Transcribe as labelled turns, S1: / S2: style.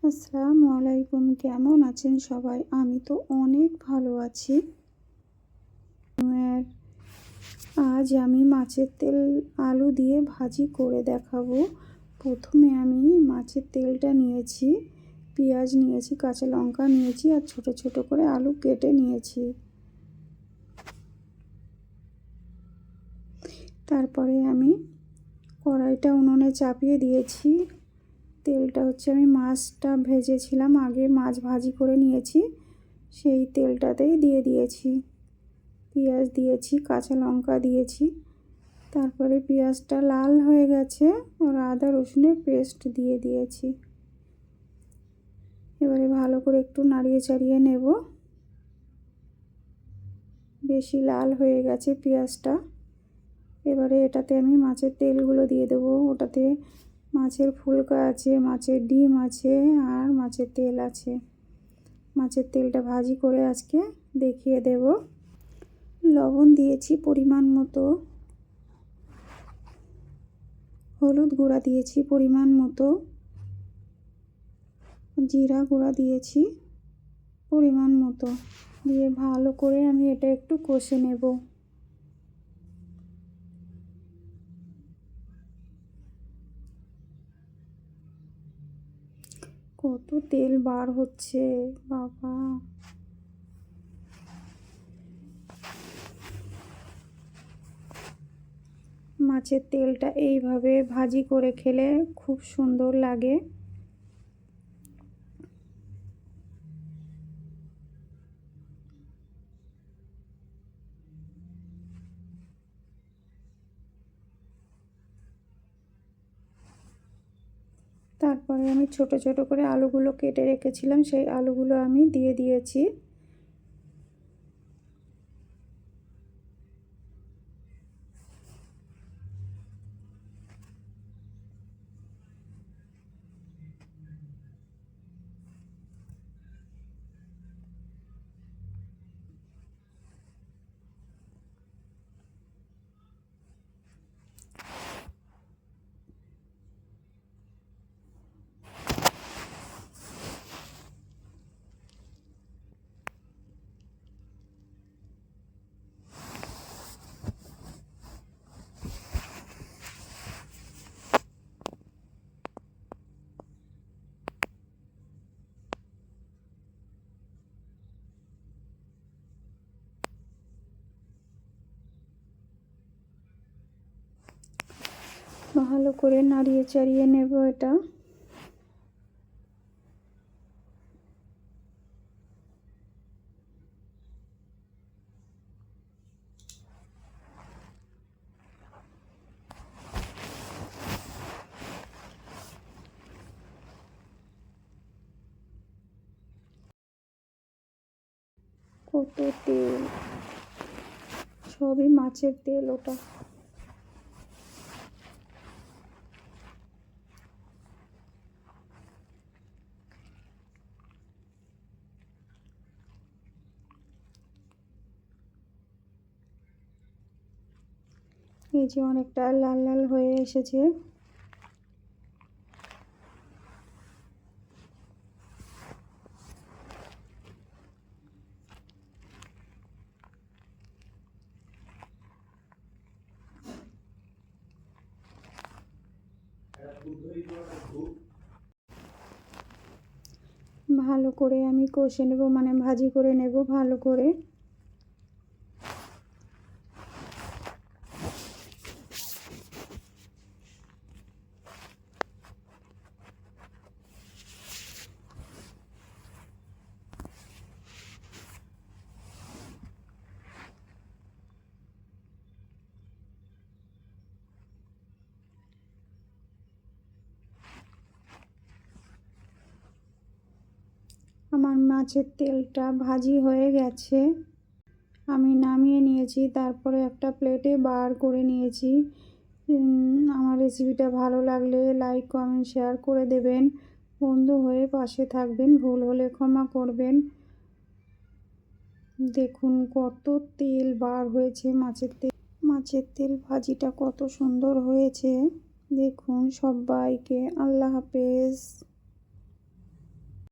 S1: আসসালামু আলাইকুম। কেমন আছেন সবাই? আমি তো অনেক ভালো আছি। আর আজ আমি মাছের তেল আলু দিয়ে ভাজি করে দেখাবো। প্রথমে আমি মাছের তেলটা নিয়েছি, পেঁয়াজ নিয়েছি, কাঁচা লঙ্কা নিয়েছি আর ছোট ছোট করে আলু কেটে নিয়েছি। তারপরে আমি কড়াইটা উনুনে চাপিয়ে দিয়েছি। তেলটা হচ্ছে আমি মাছটা ভেজেছিলাম, আগে মাছ ভাজি করে নিয়েছি, সেই তেলটাতেই দিয়ে দিয়েছি। পেঁয়াজ দিয়েছি, কাঁচা লঙ্কা দিয়েছি। তারপরে পেঁয়াজটা লাল হয়ে গেছে আর আদা রসুনের পেস্ট দিয়ে দিয়েছি। এবারে ভালো করে একটু নাড়িয়ে চাড়িয়ে নেব। বেশি লাল হয়ে গেছে পেঁয়াজটা। এবারে এটাতে আমি মাছের তেলগুলো দিয়ে দেবো। ওটাতে মাছের ফুলকা আছে, মাছের ডিম আছে আর মাছের তেল আছে। মাছের তেলটা ভাজি করে আজকে দেখিয়ে দেব। লবণ দিয়েছি পরিমাণ মতো, হলুদ গুঁড়া দিয়েছি পরিমাণ মতো, জিরা গুঁড়া দিয়েছি পরিমাণ মতো, দিয়ে ভালো করে আমি এটা একটু কষে নেব। কত তেল বার হচ্ছে বাবা! মাছের তেলটা এইভাবে ভাজি করে খেলে খুব সুন্দর লাগে। তারপরে আমি ছোট ছোট করে আলুগুলো কেটে রেখেছিলাম, সেই আলুগুলো আমি দিয়ে দিয়েছি। ভালো করে নাড়িয়ে চাড়িয়ে নেব এটা। কত তেল, সবই মাছের তেল ওটা। এই যে অনেকটা লাল লাল হয়ে এসেছে। ভালো করে আমি কষে নেব, মানে ভাজি করে নেব ভালো করে। আমার মাছের তেলটা ভাজি হয়ে গেছে, আমি নামিয়ে নিয়েছি। তারপরে একটা প্লেটে বার করে নিয়েছি। আমার রেসিপিটা ভালো লাগলে লাইক কমেন্ট শেয়ার করে দেবেন। বন্ধু হয়ে পাশে থাকবেন, ভুল হলে ক্ষমা করবেন। দেখুন কত তেল বার হয়েছে মাছের তেল ভাজিটা কত সুন্দর হয়েছে। দেখুন, সবাইকে আল্লাহ হাফেজ।